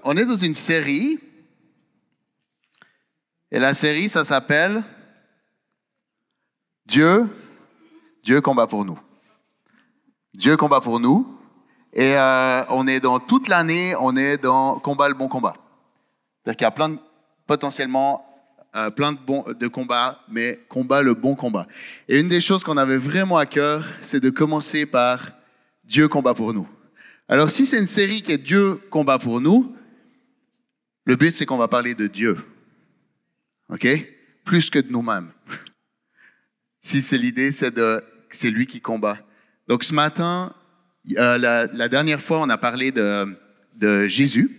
On est dans une série, et la série, ça s'appelle Dieu combat pour nous. Dieu combat pour nous, et on est dans toute l'année, on est dans combat le bon combat. C'est-à-dire qu'il y a potentiellement plein de combats, mais combat le bon combat. Et une des choses qu'on avait vraiment à cœur, c'est de commencer par Dieu combat pour nous. Alors, si c'est une série qui est Dieu combat pour nous, le but, c'est qu'on va parler de Dieu. OK? Plus que de nous-mêmes. Si c'est l'idée, c'est lui qui combat. Donc, ce matin, la dernière fois, on a parlé de Jésus.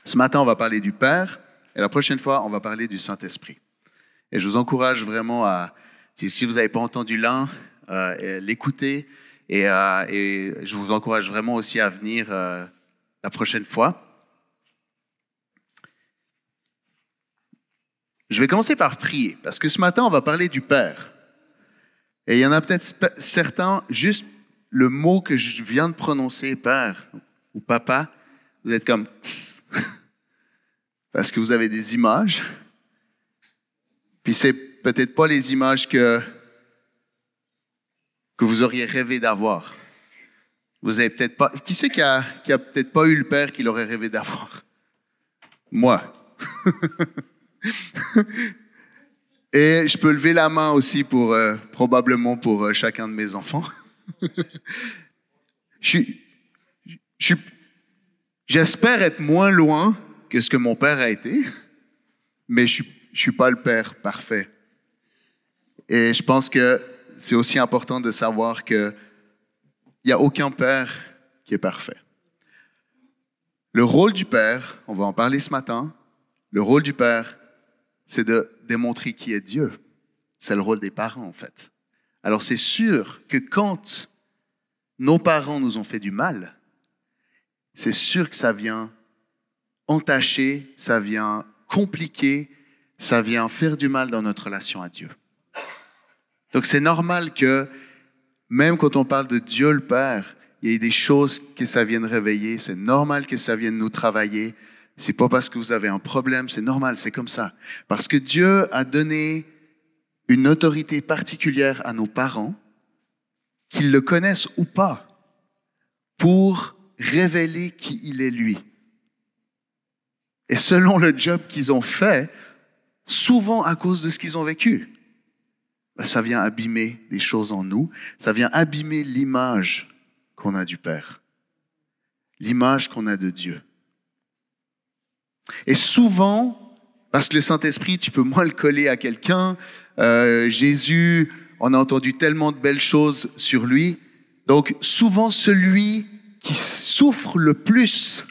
Ce matin, on va parler du Père. Et la prochaine fois, on va parler du Saint-Esprit. Et je vous encourage vraiment si vous n'avez pas entendu l'un, l'écouter. Et je vous encourage vraiment aussi à venir la prochaine fois. Je vais commencer par prier, parce que ce matin, on va parler du Père. Et il y en a peut-être certains, juste le mot que je viens de prononcer, Père ou Papa, vous êtes comme tss, parce que vous avez des images. Puis c'est peut-être pas les images que vous auriez rêvé d'avoir. Vous avez peut-être pas. Qui c'est qui a peut-être pas eu le père qu'il aurait rêvé d'avoir? Moi. Et je peux lever la main aussi probablement pour chacun de mes enfants. J'espère être moins loin que ce que mon père a été, mais je suis pas le père parfait. Et je pense que c'est aussi important de savoir qu'il n'y a aucun père qui est parfait. Le rôle du père, on va en parler ce matin, le rôle du père, c'est de démontrer qui est Dieu. C'est le rôle des parents, en fait. Alors, c'est sûr que quand nos parents nous ont fait du mal, c'est sûr que ça vient entacher, ça vient compliquer, ça vient faire du mal dans notre relation à Dieu. Donc, c'est normal que, même quand on parle de Dieu le Père, il y ait des choses que ça vienne réveiller. C'est normal que ça vienne nous travailler. C'est pas parce que vous avez un problème, c'est normal, c'est comme ça. Parce que Dieu a donné une autorité particulière à nos parents, qu'ils le connaissent ou pas, pour révéler qui il est lui. Et selon le job qu'ils ont fait, souvent à cause de ce qu'ils ont vécu, ça vient abîmer des choses en nous, ça vient abîmer l'image qu'on a du Père, l'image qu'on a de Dieu. Et souvent, parce que le Saint-Esprit, tu peux moins le coller à quelqu'un, Jésus, on a entendu tellement de belles choses sur lui, donc souvent celui qui souffre le plus,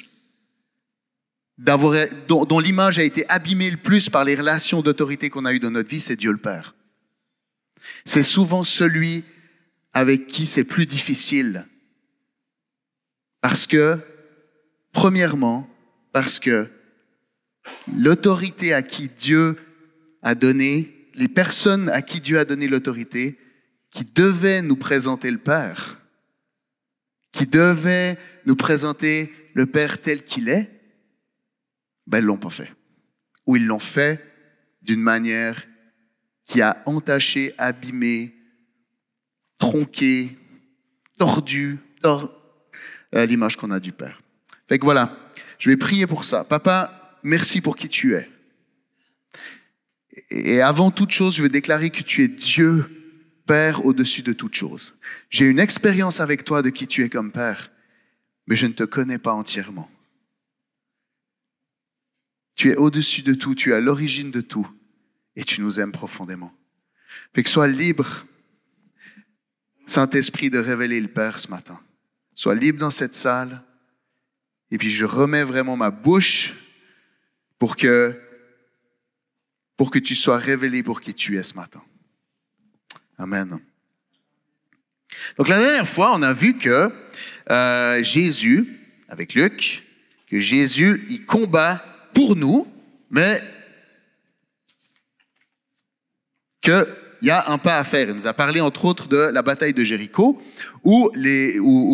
dont l'image a été abîmée le plus par les relations d'autorité qu'on a eues dans notre vie, c'est Dieu le Père. C'est souvent celui avec qui c'est plus difficile. Premièrement, parce que l'autorité à qui Dieu a donné, les personnes à qui Dieu a donné l'autorité, qui devaient nous présenter le Père, qui devaient nous présenter le Père tel qu'il est, ils ne l'ont pas fait. Ou ils l'ont fait d'une manière qui a entaché, abîmé, tronqué, tordu l'image qu'on a du Père. Fait que voilà, je vais prier pour ça. Papa, merci pour qui tu es. Et avant toute chose, je veux déclarer que tu es Dieu, Père au-dessus de toute chose. J'ai une expérience avec toi de qui tu es comme Père, mais je ne te connais pas entièrement. Tu es au-dessus de tout, tu es à l'origine de tout. Et tu nous aimes profondément. Fait que sois libre, Saint-Esprit, de révéler le Père ce matin. Sois libre dans cette salle. Et puis je remets vraiment ma bouche pour que tu sois révélé pour qui tu es ce matin. Amen. Donc la dernière fois, on a vu que Jésus, avec Luc, que Jésus, il combat pour nous, mais que il y a un pas à faire. Il nous a parlé entre autres de la bataille de Jéricho, où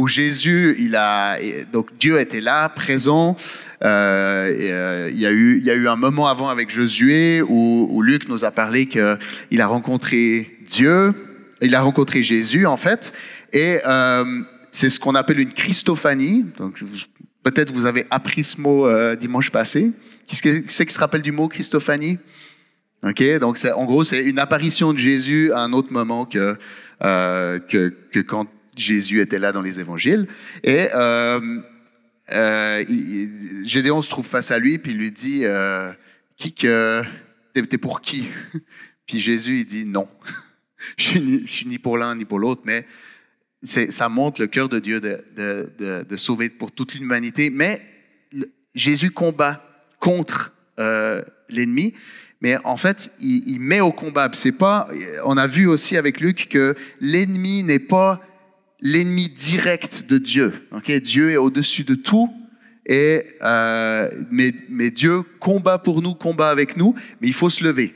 Jésus, donc Dieu était là, présent. Il y a eu un moment avant avec Josué où Luc nous a parlé qu'il a rencontré Dieu, il a rencontré Jésus en fait, et c'est ce qu'on appelle une Christophanie. Donc peut-être vous avez appris ce mot dimanche passé. Qui c'est qui se rappelle du mot Christophanie? Ok, donc en gros c'est une apparition de Jésus à un autre moment que quand Jésus était là dans les évangiles. Et Gédéon se trouve face à lui puis il lui dit t'es pour qui? Puis Jésus il dit non, je suis ni pour l'un ni pour l'autre, mais ça montre le cœur de Dieu de sauver pour toute l'humanité. Mais Jésus combat contre l'ennemi, mais en fait, il met au combat. C'est pas, on a vu aussi avec Luc que l'ennemi n'est pas l'ennemi direct de Dieu. Okay? Dieu est au-dessus de tout, mais Dieu combat pour nous, combat avec nous, mais il faut se lever.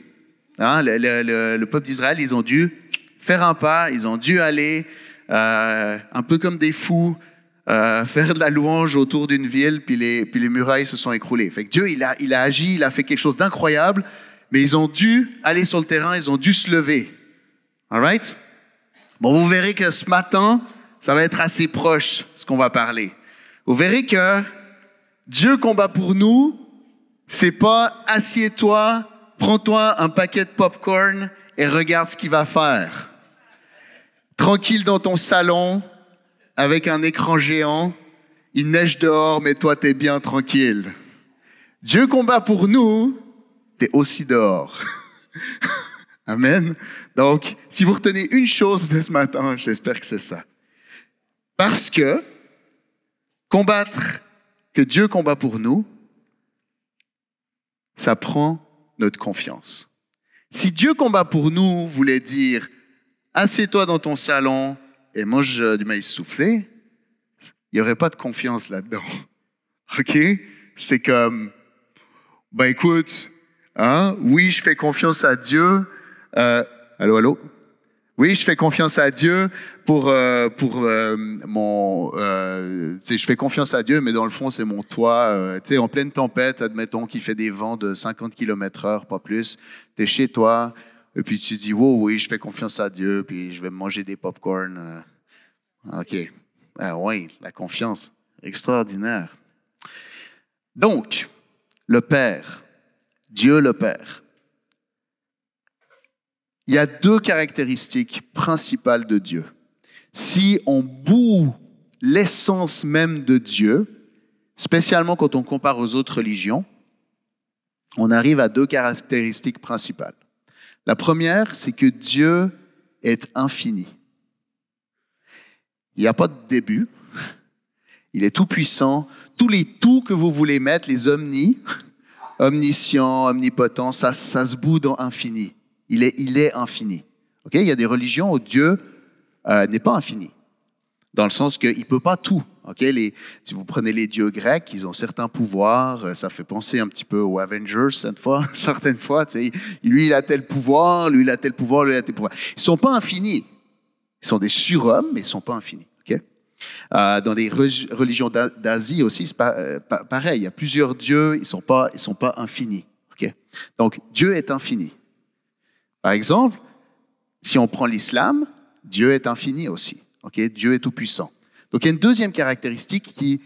Hein? Le peuple d'Israël, ils ont dû faire un pas, ils ont dû aller un peu comme des fous, faire de la louange autour d'une ville, puis les murailles se sont écroulées. Fait que Dieu, il a agi, il a fait quelque chose d'incroyable, mais ils ont dû aller sur le terrain, ils ont dû se lever. All right? Bon, vous verrez que ce matin, ça va être assez proche, ce qu'on va parler. Vous verrez que Dieu combat pour nous, c'est pas assieds-toi, prends-toi un paquet de popcorn et regarde ce qu'il va faire. Tranquille dans ton salon, avec un écran géant, il neige dehors, mais toi, t'es bien tranquille. Dieu combat pour nous, t'es aussi dehors. Amen. Donc, si vous retenez une chose de ce matin, j'espère que c'est ça. Parce que que Dieu combat pour nous, ça prend notre confiance. Si Dieu combat pour nous voulait dire « assieds-toi dans ton salon et mange du maïs soufflé », il n'y aurait pas de confiance là-dedans. OK? C'est comme, ben écoute, hein, oui, je fais confiance à Dieu. Allô? Oui, je fais confiance à Dieu pour mon... je fais confiance à Dieu, mais dans le fond, c'est mon toit. En pleine tempête, admettons qu'il fait des vents de 50 km/h, pas plus. Tu es chez toi, et puis tu dis, oh, oui, je fais confiance à Dieu, puis je vais me manger des pop-corn. OK. Ah oui, la confiance. Extraordinaire. Donc, le Père, Dieu le Père. Il y a deux caractéristiques principales de Dieu. Si on bout l'essence même de Dieu, spécialement quand on compare aux autres religions, on arrive à deux caractéristiques principales. La première, c'est que Dieu est infini. Il n'y a pas de début. Il est tout puissant. Tous les tout que vous voulez mettre, les omniscient, omnipotent, ça se bout dans infini. Il est infini. Okay? Il y a des religions où Dieu n'est pas infini, dans le sens qu'il ne peut pas tout. Okay? Si vous prenez les dieux grecs, ils ont certains pouvoirs. Ça fait penser un petit peu aux Avengers, certaines fois. Lui, il a tel pouvoir, lui, il a tel pouvoir, lui, il a tel pouvoir. Ils ne sont pas infinis. Ils sont des surhommes, mais ils ne sont pas infinis. Okay? Dans les religions d'Asie aussi, c'est pareil. Il y a plusieurs dieux, ils ne sont pas infinis. Okay? Donc, Dieu est infini. Par exemple, si on prend l'islam, Dieu est infini aussi. Okay? Dieu est tout-puissant. Donc, il y a une deuxième caractéristique qui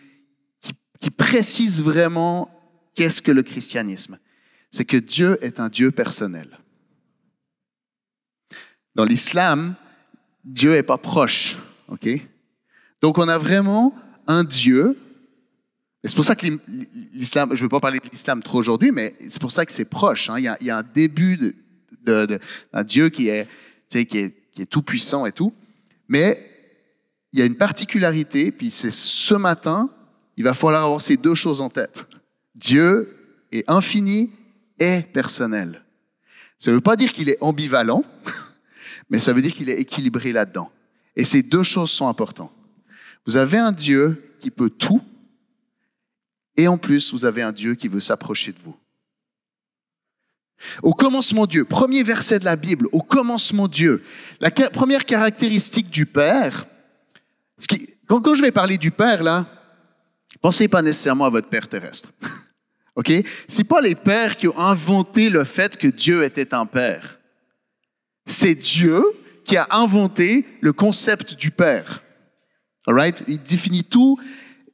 précise vraiment qu'est-ce que le christianisme. C'est que Dieu est un Dieu personnel. Dans l'islam, Dieu n'est pas proche. Okay? Donc, on a vraiment un Dieu. Et c'est pour ça que l'islam, je ne veux pas parler de l'islam trop aujourd'hui, mais c'est pour ça que c'est proche. Hein? Il y a un début d'un Dieu qui est tout puissant et tout. Mais il y a une particularité, puis c'est ce matin, il va falloir avoir ces deux choses en tête. Dieu est infini et personnel. Ça ne veut pas dire qu'il est ambivalent, mais ça veut dire qu'il est équilibré là-dedans. Et ces deux choses sont importantes. Vous avez un Dieu qui peut tout, et en plus, vous avez un Dieu qui veut s'approcher de vous. Au commencement Dieu, premier verset de la Bible, au commencement Dieu. La première caractéristique du Père, quand je vais parler du Père, là, pensez pas nécessairement à votre Père terrestre. OK? C'est pas les pères qui ont inventé le fait que Dieu était un Père. C'est Dieu qui a inventé le concept du Père. All right? Il définit tout.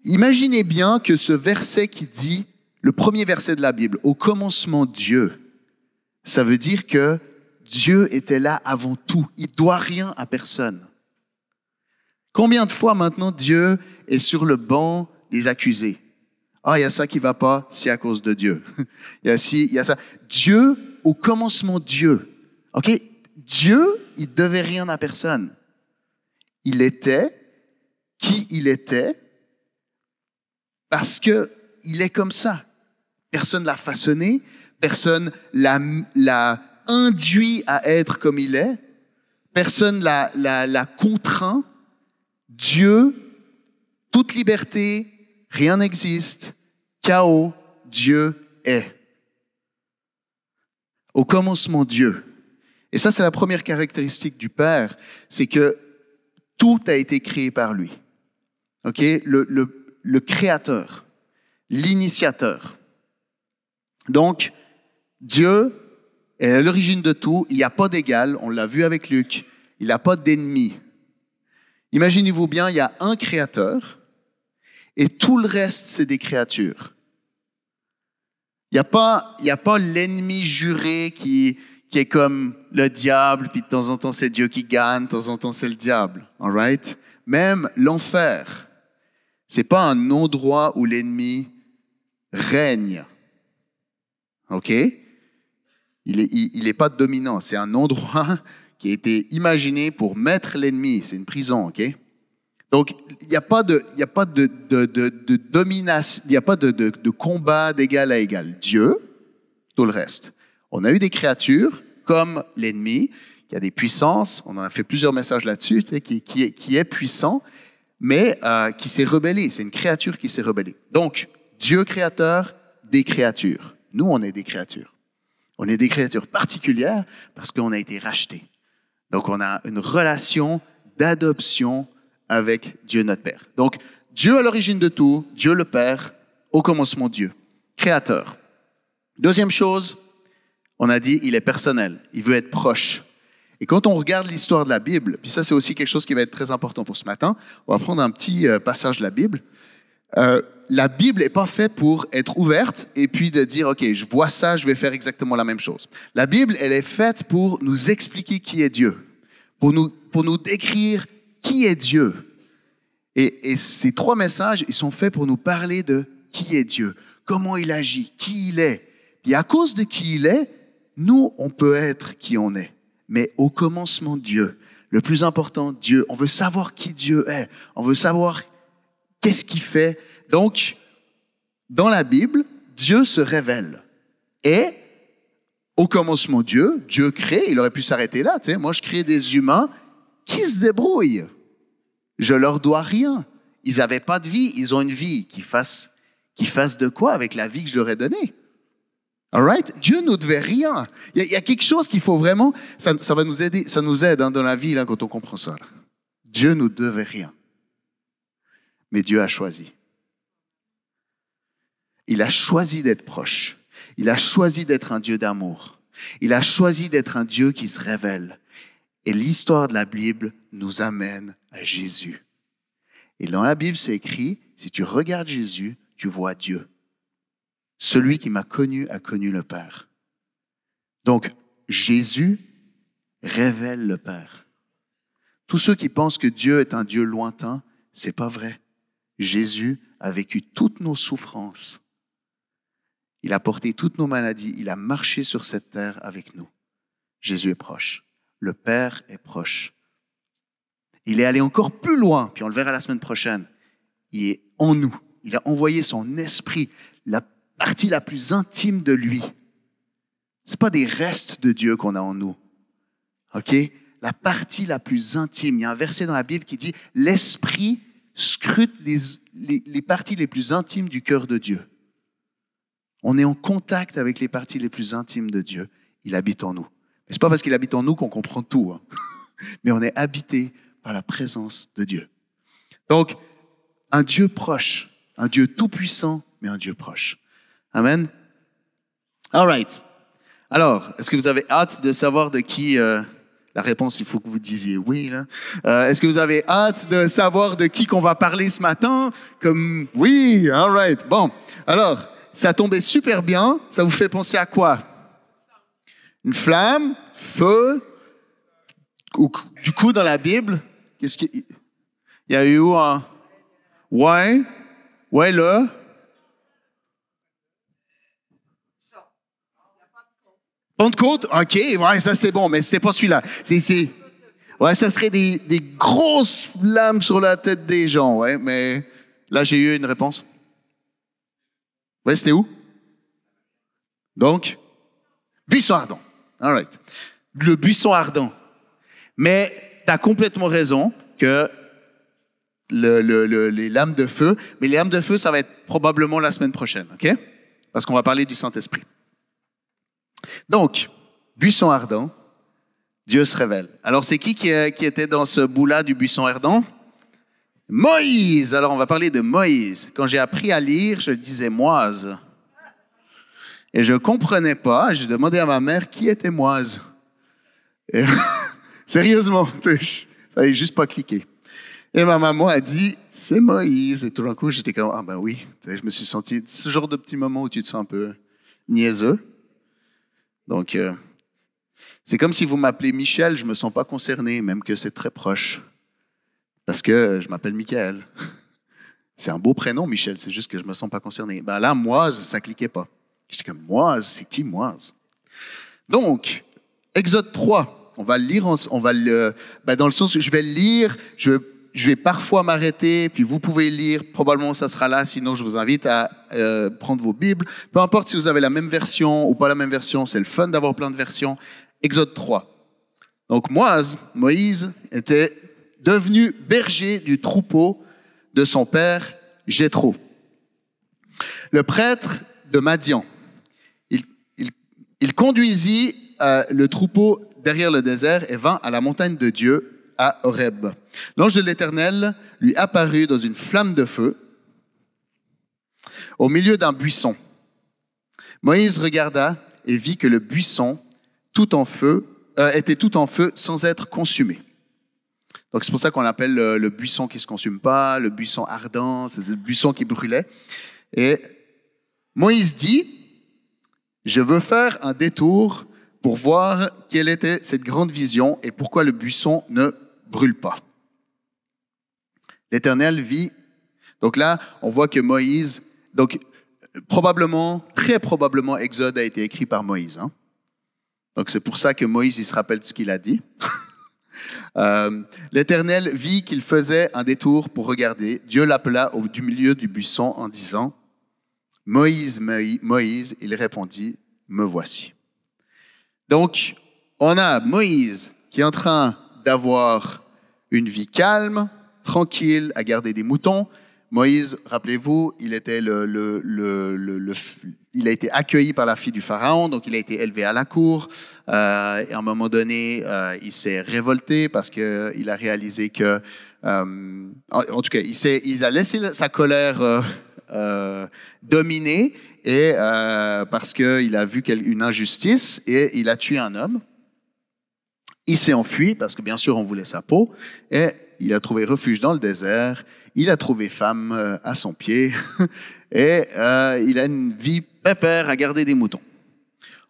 Imaginez bien que ce verset qui dit, le premier verset de la Bible, au commencement Dieu, ça veut dire que Dieu était là avant tout. Il ne doit rien à personne. Combien de fois maintenant Dieu est sur le banc des accusés? Ah, il y a ça qui ne va pas, c'est à cause de Dieu. Il y a ci, il y a ça. Dieu, au commencement Dieu. OK? Dieu, il ne devait rien à personne. Il était qui il était parce qu'il est comme ça. Personne ne l'a façonné, personne l'a induit à être comme il est, personne ne l'a contraint. Dieu, toute liberté, rien n'existe, chaos, Dieu est. Au commencement, Dieu. Et ça, c'est la première caractéristique du Père, c'est que tout a été créé par lui. OK? Le créateur, l'initiateur. Donc, Dieu est à l'origine de tout, il n'y a pas d'égal, on l'a vu avec Luc, il n'a pas d'ennemi. Imaginez-vous bien, il y a un créateur et tout le reste, c'est des créatures. Il n'y a pas l'ennemi juré qui est comme le diable, puis de temps en temps c'est Dieu qui gagne, de temps en temps c'est le diable. All right? Même l'enfer, ce n'est pas un endroit où l'ennemi règne. OK? Il n'est pas dominant. C'est un endroit qui a été imaginé pour mettre l'ennemi. C'est une prison. OK? Donc, il n'y a pas de domination, il n'y a pas de combat d'égal à égal. Dieu, tout le reste. On a eu des créatures comme l'ennemi, qui a des puissances. On en a fait plusieurs messages là-dessus, tu sais, qui est puissant, mais qui s'est rebellé. C'est une créature qui s'est rebellée. Donc, Dieu créateur, des créatures. Nous, on est des créatures. On est des créatures particulières parce qu'on a été rachetés. Donc, on a une relation d'adoption avec Dieu notre Père. Donc, Dieu à l'origine de tout, Dieu le Père, au commencement Dieu, créateur. Deuxième chose, on a dit, il est personnel, il veut être proche. Et quand on regarde l'histoire de la Bible, puis ça c'est aussi quelque chose qui va être très important pour ce matin, on va prendre un petit passage de la Bible. La Bible n'est pas faite pour être ouverte et puis de dire, OK, je vois ça, je vais faire exactement la même chose. La Bible, elle est faite pour nous expliquer qui est Dieu, pour nous décrire qui est Dieu. Et ces trois messages, ils sont faits pour nous parler de qui est Dieu, comment il agit, qui il est. Et à cause de qui il est, nous, on peut être qui on est. Mais au commencement, Dieu. Le plus important, Dieu. On veut savoir qui Dieu est. On veut savoir qu'est-ce qu'il fait. Donc, dans la Bible, Dieu se révèle. Et au commencement, Dieu crée. Il aurait pu s'arrêter là. Tu sais, moi, je crée des humains qui se débrouillent. Je leur dois rien. Ils n'avaient pas de vie. Ils ont une vie qui fasse de quoi avec la vie que je leur ai donnée? All right? Dieu nous devait rien. Il y a quelque chose qu'il faut vraiment, ça va nous aider, ça nous aide dans la vie là, quand on comprend ça. Là. Dieu nous devait rien. Mais Dieu a choisi. Il a choisi d'être proche. Il a choisi d'être un Dieu d'amour. Il a choisi d'être un Dieu qui se révèle. Et l'histoire de la Bible nous amène à Jésus. Et dans la Bible, c'est écrit, si tu regardes Jésus, tu vois Dieu. Celui qui m'a connu a connu le Père. Donc, Jésus révèle le Père. Tous ceux qui pensent que Dieu est un Dieu lointain, c'est pas vrai. Jésus a vécu toutes nos souffrances. Il a porté toutes nos maladies. Il a marché sur cette terre avec nous. Jésus est proche. Le Père est proche. Il est allé encore plus loin, puis on le verra la semaine prochaine. Il est en nous. Il a envoyé son esprit, la partie la plus intime de lui. Ce n'est pas des restes de Dieu qu'on a en nous. OK? La partie la plus intime. Il y a un verset dans la Bible qui dit « L'esprit scrute les parties les plus intimes du cœur de Dieu. » On est en contact avec les parties les plus intimes de Dieu. il habite en nous. Mais ce n'est pas parce qu'il habite en nous qu'on comprend tout, hein. Mais on est habité par la présence de Dieu. Donc, un Dieu proche, un Dieu tout-puissant, mais un Dieu proche. Amen. All right. Alors, est-ce que vous avez hâte de savoir de qui... la réponse, il faut que vous disiez oui, là. Est-ce que vous avez hâte de savoir de qui qu'on va parler ce matin? Comme oui, all right. Bon, alors, ça tombait super bien. Ça vous fait penser à quoi? Une flamme, feu. Du coup, dans la Bible, qu'est-ce qu'il y a eu un... Ouais, le... Pentecôte, OK, ouais, ça c'est bon, mais c'est pas celui-là. Ouais, ça serait des grosses flammes sur la tête des gens, ouais, mais là j'ai eu une réponse. Ouais, c'était où? Donc, buisson ardent. All right. Le buisson ardent. Mais tu as complètement raison que les lames de feu, mais les lames de feu, ça va être probablement la semaine prochaine, OK? Parce qu'on va parler du Saint-Esprit. Donc, buisson ardent, Dieu se révèle. Alors, c'est qui était dans ce bout-là du buisson ardent? Moïse! Alors, on va parler de Moïse. Quand j'ai appris à lire, je disais Moise. Et je ne comprenais pas. Je demandais à ma mère qui était Moise. Et sérieusement, ça n'avait juste pas cliqué. Et ma maman a dit, c'est Moïse. Et tout d'un coup, j'étais comme, ah ben oui. Je me suis senti ce genre de petit moment où tu te sens un peu niaiseux. Donc, c'est comme si vous m'appelez Michel, je ne me sens pas concerné, même que c'est très proche. Parce que je m'appelle Michael. C'est un beau prénom, Michel, c'est juste que je ne me sens pas concerné. Ben là, Moise, ça ne cliquait pas. J'étais comme, Moise, c'est qui Moise? Donc, Exode 3, on va le lire, dans le sens où je vais le lire, je vais parfois m'arrêter, puis vous pouvez lire, probablement ça sera là, sinon je vous invite à prendre vos Bibles. Peu importe si vous avez la même version ou pas la même version, c'est le fun d'avoir plein de versions. Exode 3. Donc Moïse, était devenu berger du troupeau de son père Jéthro, le prêtre de Madian. Il conduisit le troupeau derrière le désert et vint à la montagne de Dieu, à Horeb. L'ange de l'Éternel lui apparut dans une flamme de feu au milieu d'un buisson. Moïse regarda et vit que le buisson était tout en feu sans être consumé. Donc c'est pour ça qu'on l'appelle le buisson qui ne se consume pas, le buisson ardent, c'est le buisson qui brûlait. Et Moïse dit, je veux faire un détour pour voir quelle était cette grande vision et pourquoi le buisson ne brûle pas. L'Éternel vit. Donc là, on voit que Moïse, donc probablement, très probablement, Exode a été écrit par Moïse. Hein? Donc c'est pour ça que Moïse, il se rappelle de ce qu'il a dit. L'Éternel vit qu'il faisait un détour pour regarder. Dieu l'appela du milieu du buisson en disant, Moïse, Moïse, il répondit, me voici. Donc, on a Moïse qui est en train d'avoir une vie calme, tranquille, à garder des moutons. Moïse, rappelez-vous, il a été accueilli par la fille du Pharaon, donc il a été élevé à la cour. Et à un moment donné, il s'est révolté parce qu'il a réalisé que, en tout cas, il a laissé sa colère dominer et parce qu'il a vu une injustice et il a tué un homme. Il s'est enfui parce que bien sûr on voulait sa peau et il a trouvé refuge dans le désert. Il a trouvé femme à son pied et il a une vie pépère à garder des moutons.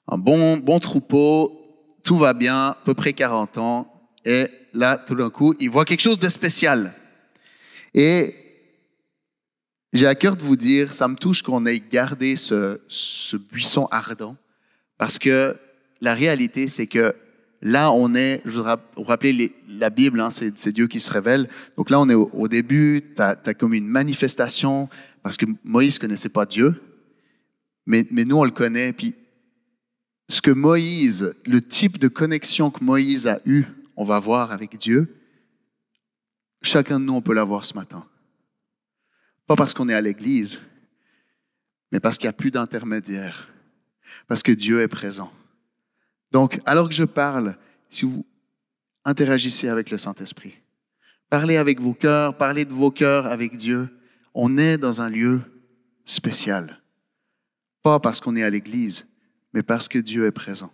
Un bon troupeau, tout va bien, à peu près 40 ans. Et là, tout d'un coup, il voit quelque chose de spécial. Et j'ai à cœur de vous dire, ça me touche qu'on ait gardé ce buisson ardent parce que la réalité, c'est que là, on est, je vous rappelez la Bible, hein, c'est Dieu qui se révèle. Donc là, on est au début, tu as comme une manifestation, parce que Moïse ne connaissait pas Dieu, mais nous, on le connaît. Puis ce que Moïse, le type de connexion que Moïse a eu, on va voir avec Dieu, chacun de nous, on peut l'avoir ce matin. Pas parce qu'on est à l'église, mais parce qu'il n'y a plus d'intermédiaire, parce que Dieu est présent. Donc, alors que je parle, si vous interagissez avec le Saint-Esprit, parlez avec vos cœurs, parlez de vos cœurs avec Dieu. On est dans un lieu spécial. Pas parce qu'on est à l'église, mais parce que Dieu est présent.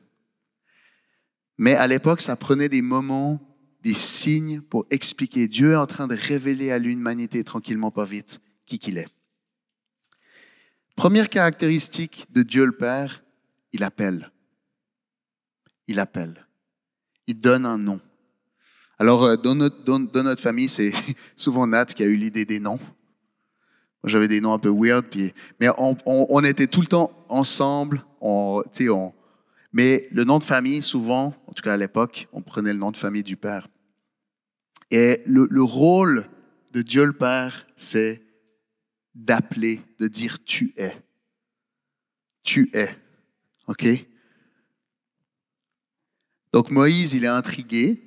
Mais à l'époque, ça prenait des moments, des signes pour expliquer. Dieu est en train de révéler à l'humanité tranquillement, pas vite, qui qu'il est. Première caractéristique de Dieu le Père, il appelle. Il appelle. Il donne un nom. Alors, dans notre famille, c'est souvent Nat qui a eu l'idée des noms. Moi, j'avais des noms un peu weird, mais on était tout le temps ensemble. Mais le nom de famille, souvent, en tout cas à l'époque, on prenait le nom de famille du Père. Et le rôle de Dieu le Père, c'est d'appeler, de dire « tu es ». Tu es. OK? Donc Moïse, il est intrigué.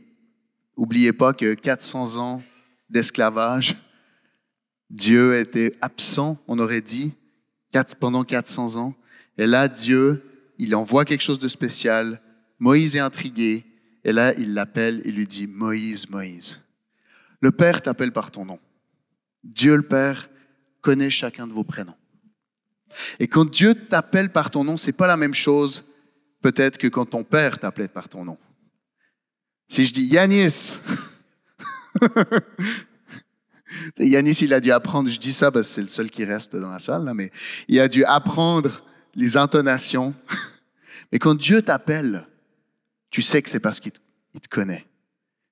N'oubliez pas que 400 ans d'esclavage, Dieu était absent, on aurait dit, pendant 400 ans. Et là, Dieu, il envoie quelque chose de spécial. Moïse est intrigué. Et là, il l'appelle et lui dit « Moïse, Moïse ». Le Père t'appelle par ton nom. Dieu le Père connaît chacun de vos prénoms. Et quand Dieu t'appelle par ton nom, ce n'est pas la même chose peut-être que quand ton père t'appelait par ton nom. Si je dis Yanis, Yanis, il a dû apprendre, je dis ça parce que c'est le seul qui reste dans la salle, là, mais il a dû apprendre les intonations. Mais quand Dieu t'appelle, tu sais que c'est parce qu'il te connaît.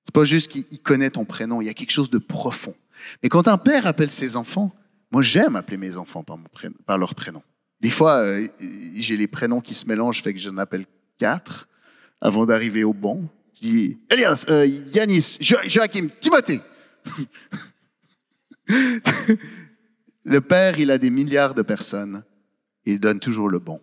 C'est pas juste qu'il connaît ton prénom, il y a quelque chose de profond. Mais quand un père appelle ses enfants, moi j'aime appeler mes enfants par leur prénom. Des fois, j'ai les prénoms qui se mélangent, fait que j'en appelle 4 avant d'arriver au bon. Je dis Elias, Yanis, Joachim, Timothée. Le Père, il a des milliards de personnes et il donne toujours le bon.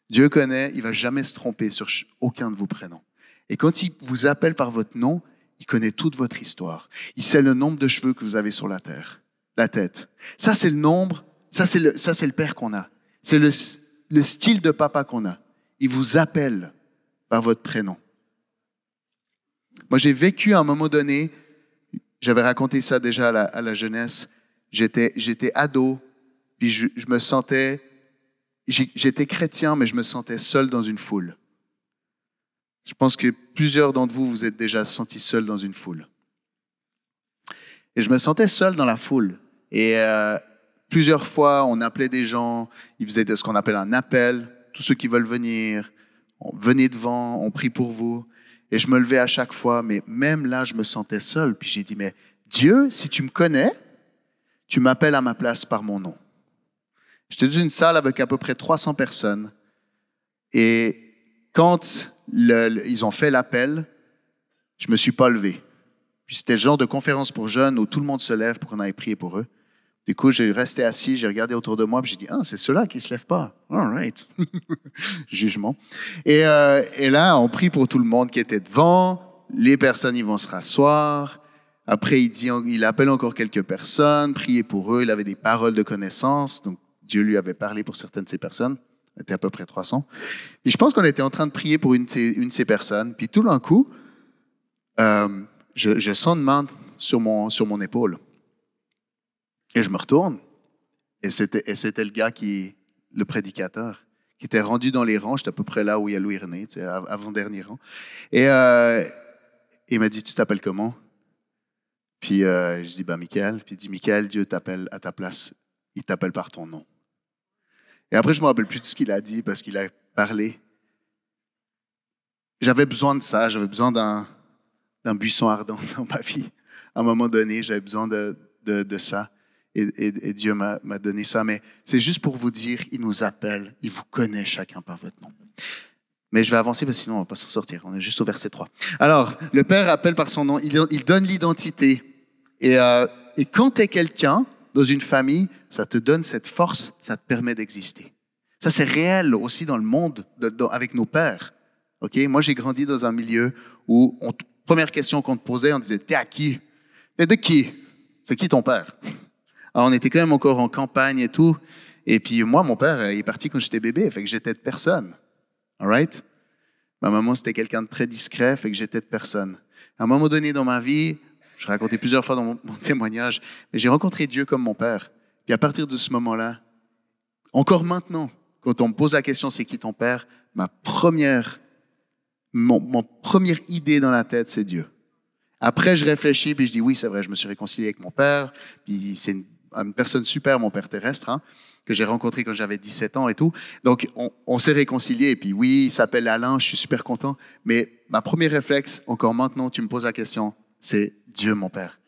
Dieu connaît, il ne va jamais se tromper sur aucun de vos prénoms. Et quand il vous appelle par votre nom, il connaît toute votre histoire. Il sait le nombre de cheveux que vous avez sur la tête. Ça, c'est le nombre, ça, c'est le Père qu'on a. C'est le style de papa qu'on a. Il vous appelle par votre prénom. Moi, j'ai vécu à un moment donné, j'avais raconté ça déjà à la jeunesse, j'étais ado, puis je me sentais, j'étais chrétien, mais je me sentais seul dans une foule. Je pense que plusieurs d'entre vous, vous êtes déjà sentis seuls dans une foule. Et je me sentais seul dans la foule. Et plusieurs fois, on appelait des gens, ils faisaient ce qu'on appelle un appel. Tous ceux qui veulent venir, venez devant, on prie pour vous. Et je me levais à chaque fois, mais même là, je me sentais seul. Puis j'ai dit, mais Dieu, si tu me connais, tu m'appelles à ma place par mon nom. J'étais dans une salle avec à peu près 300 personnes. Et quand ils ont fait l'appel, je ne me suis pas levé. Puis c'était le genre de conférence pour jeunes où tout le monde se lève pour qu'on aille prier pour eux. Du coup, j'ai resté assis, j'ai regardé autour de moi, puis j'ai dit, ah, c'est ceux-là qui ne se lèvent pas. All right. Jugement. Et là, on prie pour tout le monde qui était devant. Les personnes, ils vont se rasseoir. Après, il appelle encore quelques personnes, prier pour eux. Il avait des paroles de connaissance. Donc, Dieu lui avait parlé pour certaines de ces personnes. Il était à peu près 300. Et je pense qu'on était en train de prier pour une de ces personnes. Puis tout d'un coup, je sens une main sur mon épaule. Et je me retourne. Et c'était le gars le prédicateur, qui était rendu dans les rangs. J'étais à peu près là où il y a Louis René, avant-dernier rang. Et il m'a dit, tu t'appelles comment? Puis je dis, Michael. Puis il dit, Michael, Dieu t'appelle à ta place. Il t'appelle par ton nom. Et après, je ne me rappelle plus de ce qu'il a dit parce qu'il a parlé. J'avais besoin de ça. J'avais besoin d'un buisson ardent dans ma vie. À un moment donné, j'avais besoin de ça. Et Dieu m'a donné ça. Mais c'est juste pour vous dire, il nous appelle. Il vous connaît chacun par votre nom. Mais je vais avancer parce que sinon on ne va pas s'en sortir. On est juste au verset 3. Alors, le Père appelle par son nom. Il donne l'identité. Et quand tu es quelqu'un dans une famille, ça te donne cette force, ça te permet d'exister. Ça, c'est réel aussi dans le monde avec nos pères. Okay? Moi, j'ai grandi dans un milieu où, première question qu'on te posait, on disait, t'es à qui? T'es de qui? C'est qui ton père? Alors, on était quand même encore en campagne et tout. Et puis moi, mon père, il est parti quand j'étais bébé, fait que j'étais de personne. All right? Ma maman, c'était quelqu'un de très discret, fait que j'étais de personne. À un moment donné dans ma vie, je l'ai raconté plusieurs fois dans mon témoignage, mais j'ai rencontré Dieu comme mon père. Et à partir de ce moment-là, encore maintenant, quand on me pose la question, c'est qui ton père? Mon première idée dans la tête, c'est Dieu. Après, je réfléchis, puis je dis, oui, c'est vrai, je me suis réconcilié avec mon père, puis c'est une personne super, mon père terrestre, hein, que j'ai rencontré quand j'avais 17 ans et tout. Donc, on s'est réconcilié, puis oui, il s'appelle Alain, je suis super content. Mais ma première réflexe, encore maintenant, tu me poses la question, c'est Dieu, mon père.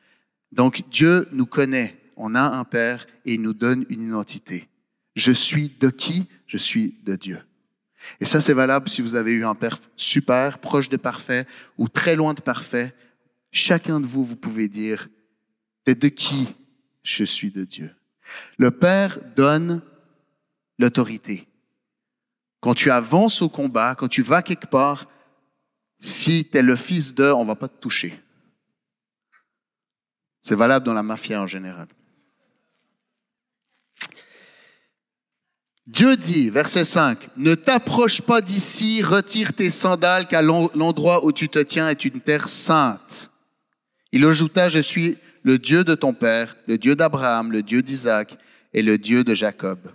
Donc, Dieu nous connaît. On a un père et il nous donne une identité. Je suis de qui? Je suis de Dieu. Et ça, c'est valable si vous avez eu un père super, proche de parfait ou très loin de parfait. Chacun de vous, vous pouvez dire, de qui je suis de Dieu. Le Père donne l'autorité. Quand tu avances au combat, quand tu vas quelque part, si tu es le fils de, on ne va pas te toucher. C'est valable dans la mafia en général. Dieu dit, verset 5, « Ne t'approche pas d'ici, retire tes sandales, car l'endroit où tu te tiens est une terre sainte. » Il ajouta, « Je suis le Dieu de ton père, le Dieu d'Abraham, le Dieu d'Isaac et le Dieu de Jacob. »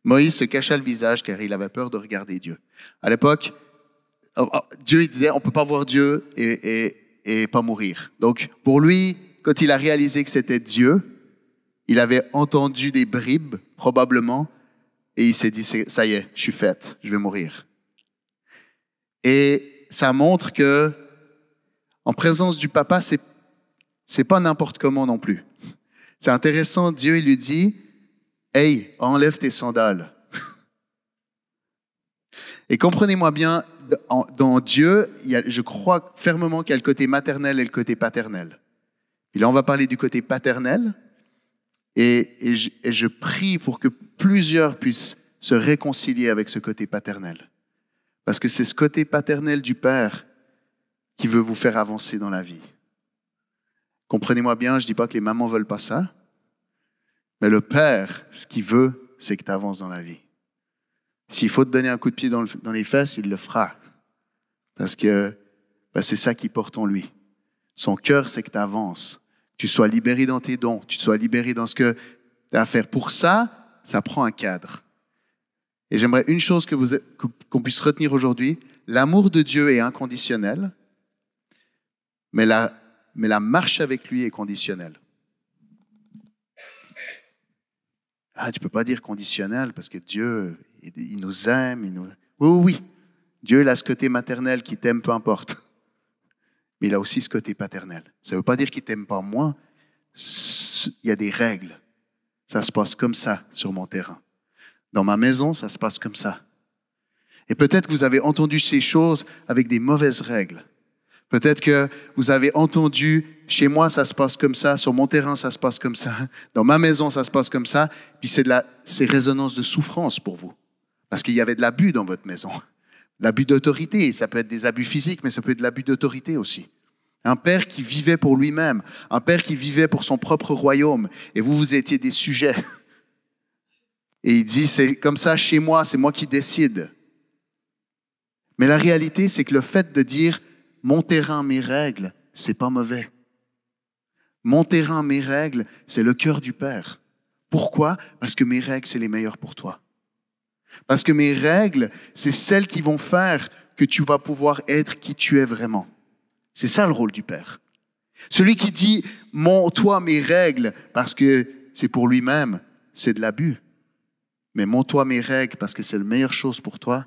Moïse se cacha le visage car il avait peur de regarder Dieu. À l'époque, Dieu il disait, on ne peut pas voir Dieu et pas mourir. Donc, pour lui, quand il a réalisé que c'était Dieu, il avait entendu des bribes, probablement, et il s'est dit, ça y est, je suis faite, je vais mourir. Et ça montre que, en présence du papa, c'est pas n'importe comment non plus. C'est intéressant, Dieu, il lui dit, hey, enlève tes sandales. Et comprenez-moi bien, dans Dieu, je crois fermement qu'il y a le côté maternel et le côté paternel. Et là, on va parler du côté paternel. Et je prie pour que plusieurs puissent se réconcilier avec ce côté paternel. Parce que c'est ce côté paternel du Père qui veut vous faire avancer dans la vie. Comprenez-moi bien, je ne dis pas que les mamans ne veulent pas ça, mais le Père, ce qu'il veut, c'est que tu avances dans la vie. S'il faut te donner un coup de pied dans les fesses, il le fera. Parce que c'est ça qui porte en lui. Son cœur, c'est que tu avances. Tu sois libéré dans tes dons, tu sois libéré dans ce que tu as à faire. Pour ça, ça prend un cadre. Et j'aimerais une chose qu'on puisse retenir aujourd'hui. L'amour de Dieu est inconditionnel, mais la marche avec lui est conditionnelle. Ah, tu ne peux pas dire conditionnel parce que Dieu, il nous aime. Oui. Dieu, il a ce côté maternel qui t'aime, peu importe. Mais il a aussi ce côté paternel. Ça ne veut pas dire qu'il ne t'aime pas moins. Il y a des règles. Ça se passe comme ça sur mon terrain. Dans ma maison, ça se passe comme ça. Et peut-être que vous avez entendu ces choses avec des mauvaises règles. Peut-être que vous avez entendu, chez moi, ça se passe comme ça, sur mon terrain, ça se passe comme ça, dans ma maison, ça se passe comme ça, puis c'est résonance de souffrance pour vous. Parce qu'il y avait de l'abus dans votre maison. L'abus d'autorité, ça peut être des abus physiques, mais ça peut être de l'abus d'autorité aussi. Un père qui vivait pour lui-même, un père qui vivait pour son propre royaume, et vous étiez des sujets. Et il dit, c'est comme ça chez moi, c'est moi qui décide. Mais la réalité, c'est que le fait de dire, mon terrain, mes règles, c'est pas mauvais. Mon terrain, mes règles, c'est le cœur du Père. Pourquoi? Parce que mes règles, c'est les meilleures pour toi. Parce que mes règles, c'est celles qui vont faire que tu vas pouvoir être qui tu es vraiment. C'est ça le rôle du Père. Celui qui dit, montre-toi mes règles, parce que c'est pour lui-même, c'est de l'abus. Mais montre-toi mes règles, parce que c'est la meilleure chose pour toi.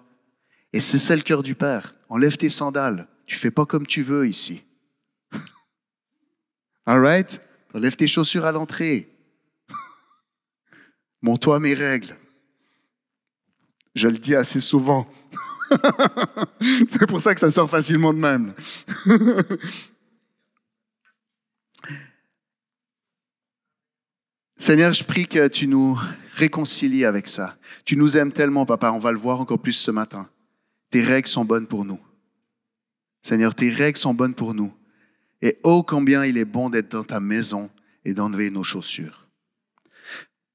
Et c'est ça le cœur du Père. Enlève tes sandales. Tu fais pas comme tu veux ici. All right? Enlève tes chaussures à l'entrée. Montre-toi mes règles. Je le dis assez souvent. C'est pour ça que ça sort facilement de même. Seigneur, je prie que tu nous réconcilies avec ça. Tu nous aimes tellement, Papa, on va le voir encore plus ce matin. Tes règles sont bonnes pour nous. Seigneur, tes règles sont bonnes pour nous. Et oh, combien il est bon d'être dans ta maison et d'enlever nos chaussures.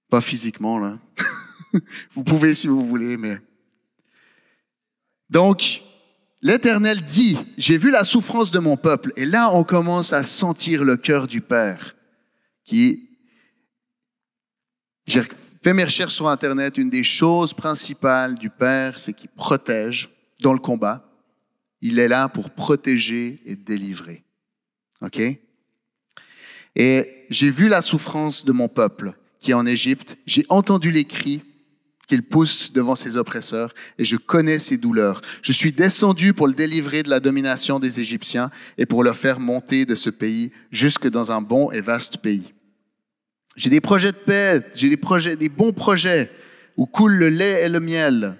Pas physiquement, là. Vous pouvez si vous voulez, mais... Donc, L'Éternel dit, j'ai vu la souffrance de mon peuple. Et là, on commence à sentir le cœur du Père. J'ai fait mes recherches sur Internet. Une des choses principales du Père, c'est qu'il protège dans le combat. Il est là pour protéger et délivrer. OK? Et j'ai vu la souffrance de mon peuple qui est en Égypte. J'ai entendu les cris qu'il pousse devant ses oppresseurs et je connais ses douleurs. Je suis descendu pour le délivrer de la domination des Égyptiens et pour le faire monter de ce pays jusque dans un bon et vaste pays. J'ai des projets de paix, j'ai des bons projets où coule le lait et le miel.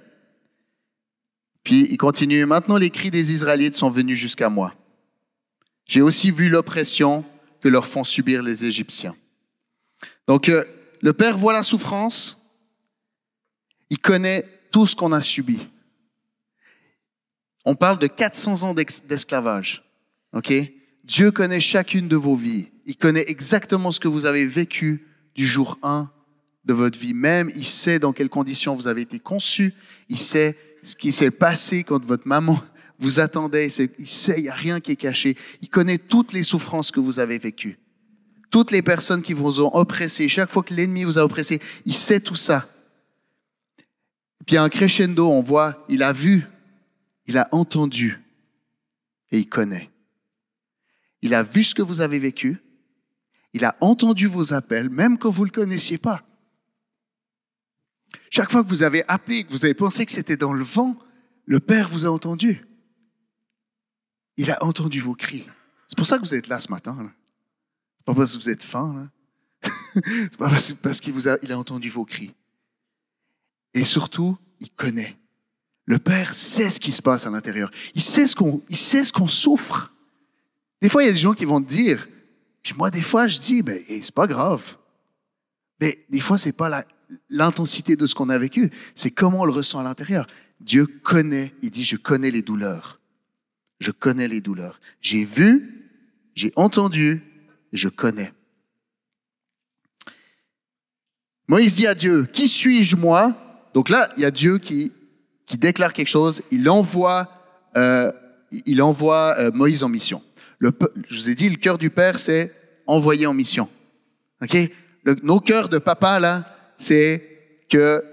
Puis il continue, maintenant les cris des Israélites sont venus jusqu'à moi. J'ai aussi vu l'oppression que leur font subir les Égyptiens. Donc le Père voit la souffrance, il connaît tout ce qu'on a subi. On parle de 400 ans d'esclavage. OK? Dieu connaît chacune de vos vies. Il connaît exactement ce que vous avez vécu du jour 1 de votre vie. Même, il sait dans quelles conditions vous avez été conçus. Il sait ce qui s'est passé quand votre maman vous attendait. Il sait, il n'y a rien qui est caché. Il connaît toutes les souffrances que vous avez vécues. Toutes les personnes qui vous ont oppressé, chaque fois que l'ennemi vous a oppressé, il sait tout ça. Puis un crescendo, on voit, il a vu, il a entendu et il connaît. Il a vu ce que vous avez vécu, il a entendu vos appels, même quand vous ne le connaissiez pas. Chaque fois que vous avez appelé, que vous avez pensé que c'était dans le vent, le Père vous a entendu. Il a entendu vos cris. C'est pour ça que vous êtes là ce matin. Là. C'est pas parce que vous êtes faim. Là. C'est pas parce qu'il a entendu vos cris. Et surtout, il connaît. Le Père sait ce qui se passe à l'intérieur. Il sait ce qu'on souffre. Des fois, il y a des gens qui vont te dire, puis moi, des fois, je dis, ben, c'est pas grave. Mais des fois, c'est pas l'intensité de ce qu'on a vécu, c'est comment on le ressent à l'intérieur. Dieu connaît, il dit, je connais les douleurs. Je connais les douleurs. J'ai vu, j'ai entendu, et je connais. Moïse dit à Dieu, qui suis-je moi? Donc là, il y a Dieu qui déclare quelque chose, il envoie Moïse en mission. Je vous ai dit, le cœur du Père, c'est envoyer en mission. Okay? Nos cœurs de papa, là, c'est que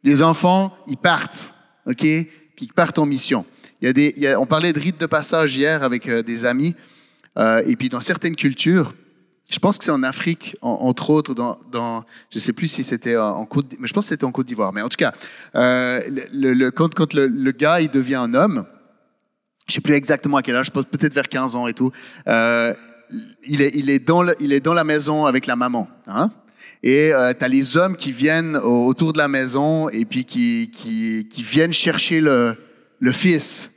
les enfants, ils partent, okay? Puis ils partent en mission. On parlait de rite de passage hier avec des amis, et puis dans certaines cultures, je pense que c'est en Afrique, entre autres, je ne sais plus si c'était en Côte d'Ivoire, mais je pense que c'était en Côte d'Ivoire. Mais en tout cas, quand le gars il devient un homme, je ne sais plus exactement à quel âge, peut-être vers 15 ans et tout, il est dans la maison avec la maman. Hein? Et tu as les hommes qui viennent autour de la maison et puis qui viennent chercher le fils.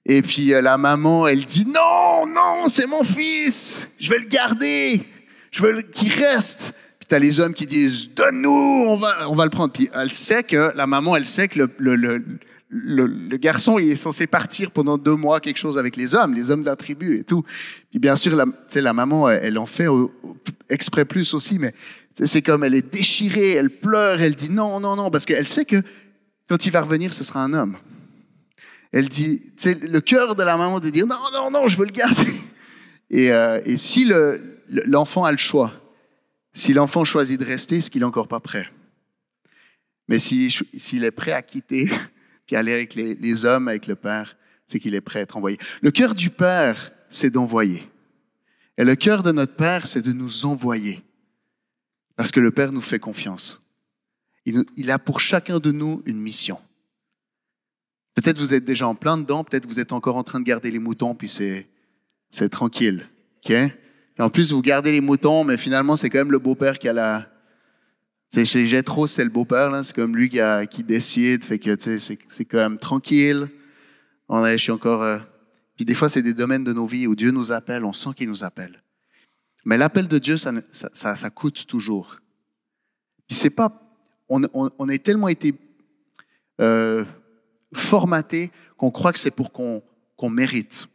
Et puis la maman, elle dit « Non, c'est mon fils, je vais le garder, je veux qu'il reste. » Puis tu as les hommes qui disent « Donne-nous, on va le prendre. » Puis la maman, elle sait que le garçon il est censé partir pendant 2 mois, quelque chose avec les hommes de la tribu et tout. Puis bien sûr, la maman, elle en fait exprès plus aussi, mais c'est comme elle est déchirée, elle pleure, elle dit « Non, parce qu'elle sait que quand il va revenir, ce sera un homme. » Elle dit, le cœur de la maman de dire non, je veux le garder. Et si l'enfant a le choix, si l'enfant choisit de rester, c'est qu'il n'est encore pas prêt. Mais s'il est prêt à quitter, puis aller avec les hommes, avec le Père, c'est qu'il est prêt à être envoyé. Le cœur du Père, c'est d'envoyer. Et le cœur de notre Père, c'est de nous envoyer. Parce que le Père nous fait confiance. Il a pour chacun de nous une mission. Peut-être vous êtes déjà en plein dedans, peut-être vous êtes encore en train de garder les moutons, puis c'est tranquille. Okay? Et en plus, vous gardez les moutons, mais finalement, c'est quand même le beau-père qui a la... Chez Jéthro, c'est le beau-père, là, c'est comme lui qui décide, fait que c'est quand même tranquille. Je suis encore... Puis des fois, c'est des domaines de nos vies où Dieu nous appelle, on sent qu'il nous appelle. Mais l'appel de Dieu, ça coûte toujours. Puis c'est pas... On a tellement été... formaté qu'on croit que c'est pour qu'on mérite.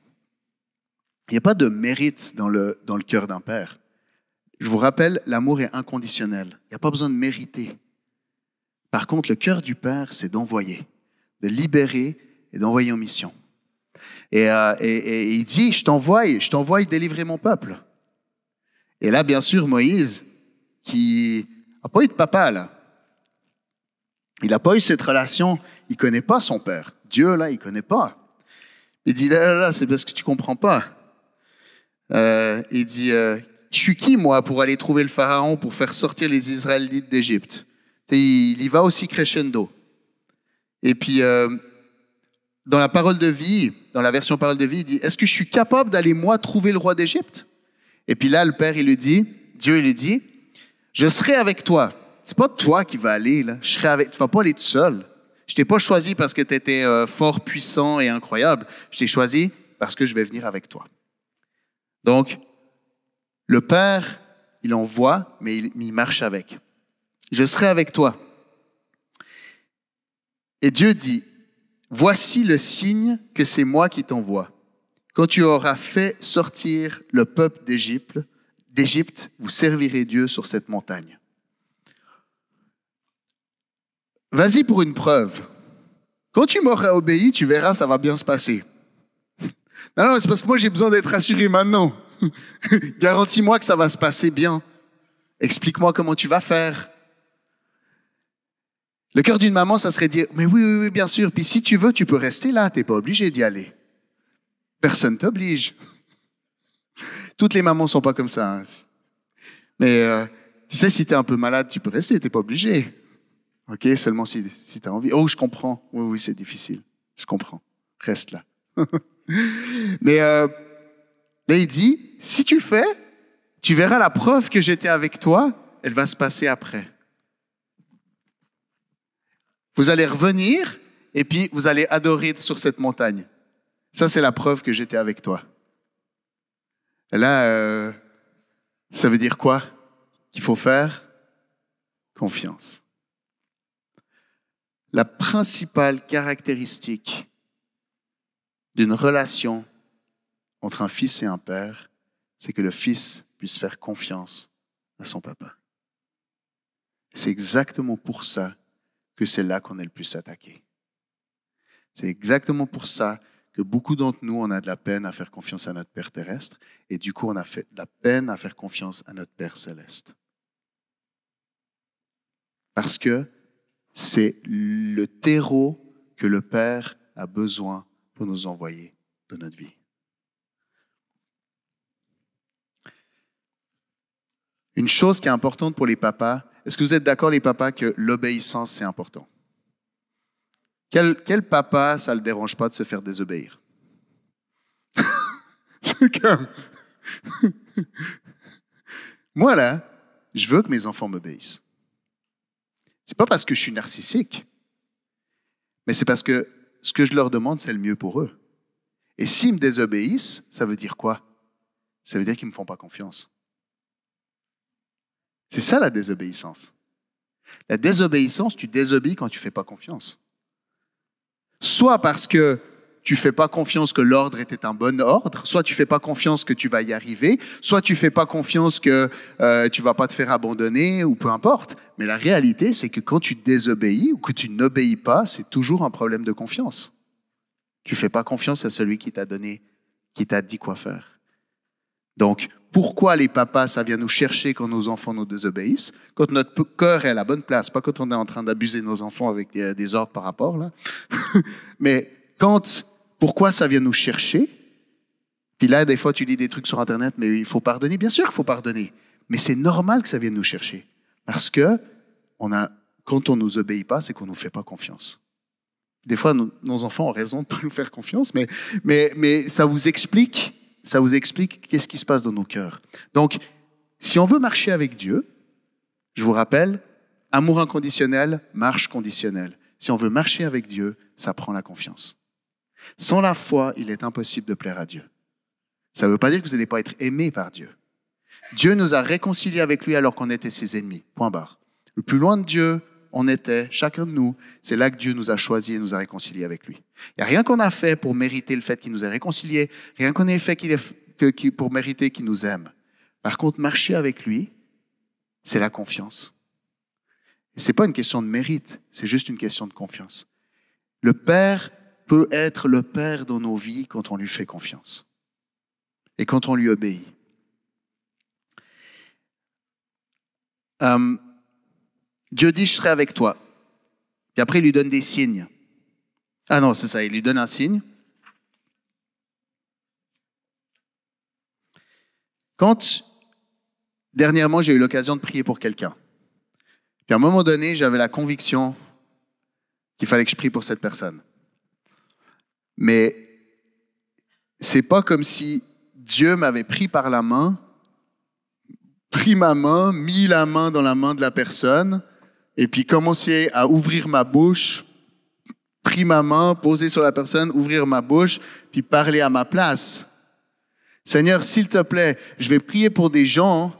Il n'y a pas de mérite dans le cœur d'un père. Je vous rappelle, l'amour est inconditionnel. Il n'y a pas besoin de mériter. Par contre, le cœur du Père, c'est d'envoyer, de libérer et d'envoyer en mission. Et il dit, je t'envoie délivrer mon peuple. Et là, bien sûr, Moïse, qui n'a pas eu de papa, là. Il n'a pas eu cette relation, il ne connaît pas son père. Dieu, là, il ne connaît pas. Il dit, là, c'est parce que tu ne comprends pas. Il dit, je suis qui, moi, pour aller trouver le Pharaon, pour faire sortir les Israélites d'Égypte? Il y va aussi crescendo. Et puis, dans la parole de vie, dans la version parole de vie, il dit, est-ce que je suis capable d'aller, moi, trouver le roi d'Égypte? Et puis là, le Père, Dieu, il lui dit, je serai avec toi. C'est pas toi qui vas aller, là. Tu vas pas aller tout seul. Je t'ai pas choisi parce que tu étais fort, puissant et incroyable. Je t'ai choisi parce que je vais venir avec toi. Donc, le Père, il envoie, mais il marche avec. Je serai avec toi. Et Dieu dit, voici le signe que c'est moi qui t'envoie. Quand tu auras fait sortir le peuple d'Égypte, vous servirez Dieu sur cette montagne. Vas-y pour une preuve. Quand tu m'auras obéi, tu verras, ça va bien se passer. Non, c'est parce que moi, j'ai besoin d'être rassuré maintenant. Garantis-moi que ça va se passer bien. Explique-moi comment tu vas faire. Le cœur d'une maman, ça serait dire, mais oui, bien sûr. Puis si tu veux, tu peux rester là. Tu n'es pas obligé d'y aller. Personne t'oblige. Toutes les mamans ne sont pas comme ça. Hein. Mais tu sais, si tu es un peu malade, tu peux rester. Tu n'es pas obligé. OK, seulement si tu as envie. Oh, je comprends. Oui, c'est difficile. Je comprends. Reste là. Mais là, il dit, si tu fais, tu verras la preuve que j'étais avec toi, elle va se passer après. Vous allez revenir et puis vous allez adorer sur cette montagne. Ça, c'est la preuve que j'étais avec toi. Et là, ça veut dire quoi? Qu'il faut faire confiance. La principale caractéristique d'une relation entre un fils et un père, c'est que le fils puisse faire confiance à son papa. C'est exactement pour ça que c'est là qu'on est le plus attaqué. C'est exactement pour ça que beaucoup d'entre nous, on a de la peine à faire confiance à notre Père terrestre et du coup, on a fait de la peine à faire confiance à notre Père céleste. Parce que c'est le terreau que le Père a besoin pour nous envoyer dans notre vie. Une chose qui est importante pour les papas, est-ce que vous êtes d'accord les papas que l'obéissance c'est important? Quel papa, ça ne le dérange pas de se faire désobéir? C'est comme... Moi là, je veux que mes enfants m'obéissent. C'est pas parce que je suis narcissique, mais c'est parce que ce que je leur demande, c'est le mieux pour eux. Et s'ils me désobéissent, ça veut dire quoi? Ça veut dire qu'ils ne me font pas confiance. C'est ça la désobéissance. La désobéissance, tu désobéis quand tu ne fais pas confiance. Soit parce que tu ne fais pas confiance que l'ordre était un bon ordre, soit tu ne fais pas confiance que tu vas y arriver, soit tu ne fais pas confiance que tu ne vas pas te faire abandonner ou peu importe. Mais la réalité, c'est que quand tu désobéis ou que tu n'obéis pas, c'est toujours un problème de confiance. Tu ne fais pas confiance à celui qui t'a donné, qui t'a dit quoi faire. Donc, pourquoi les papas, ça vient nous chercher quand nos enfants nous désobéissent? Quand notre cœur est à la bonne place, pas quand on est en train d'abuser nos enfants avec des ordres par rapport, là. Mais pourquoi ça vient nous chercher? Puis là, des fois, tu lis des trucs sur Internet, mais il faut pardonner. Bien sûr qu'il faut pardonner. Mais c'est normal que ça vienne nous chercher. Parce que quand on ne nous obéit pas, c'est qu'on ne nous fait pas confiance. Des fois, nos enfants ont raison de ne pas nous faire confiance, mais ça vous explique qu'est-ce qui se passe dans nos cœurs. Donc, si on veut marcher avec Dieu, je vous rappelle, amour inconditionnel, marche conditionnelle. Si on veut marcher avec Dieu, ça prend la confiance. Sans la foi, il est impossible de plaire à Dieu. Ça ne veut pas dire que vous n'allez pas être aimé par Dieu. Dieu nous a réconciliés avec lui alors qu'on était ses ennemis. Point barre. Le plus loin de Dieu on était, chacun de nous, c'est là que Dieu nous a choisis et nous a réconciliés avec lui. Il n'y a rien qu'on a fait pour mériter le fait qu'il nous ait réconciliés, rien qu'on ait fait pour mériter qu'il nous aime. Par contre, marcher avec lui, c'est la confiance. Et ce n'est pas une question de mérite, c'est juste une question de confiance. Le Père peut être le Père dans nos vies quand on lui fait confiance et quand on lui obéit. Dieu dit, je serai avec toi. Puis après, il lui donne des signes. Ah non, c'est ça, il lui donne un signe. Quand, dernièrement, j'ai eu l'occasion de prier pour quelqu'un. Puis à un moment donné, j'avais la conviction qu'il fallait que je prie pour cette personne. Mais c'est pas comme si Dieu m'avait pris par la main, pris ma main, mis la main dans la main de la personne, et puis commencé à ouvrir ma bouche, pris ma main, posé sur la personne, ouvrir ma bouche, puis parler à ma place. Seigneur, s'il te plaît, je vais prier pour des gens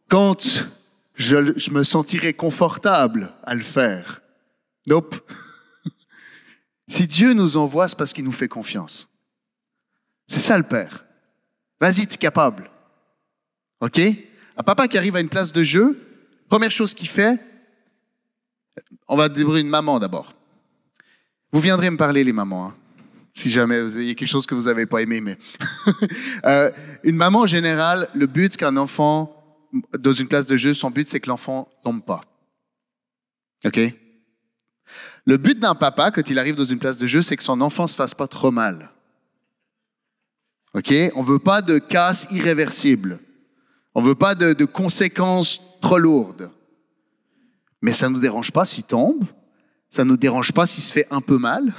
quand je me sentirai confortable à le faire. Nope. Si Dieu nous envoie, c'est parce qu'il nous fait confiance. C'est ça le Père. Vas-y, tu es capable. OK? Un papa qui arrive à une place de jeu, première chose qu'il fait, on va débrouiller une maman d'abord. Vous viendrez me parler, les mamans, hein, si jamais vous avez quelque chose que vous n'avez pas aimé. Mais une maman, en général, le but qu'un enfant, dans une place de jeu, son but, c'est que l'enfant ne tombe pas. OK? Le but d'un papa, quand il arrive dans une place de jeu, c'est que son enfant ne se fasse pas trop mal. OK? On ne veut pas de casse irréversible. On ne veut pas de conséquences trop lourdes. Mais ça ne nous dérange pas s'il tombe. Ça ne nous dérange pas s'il se fait un peu mal.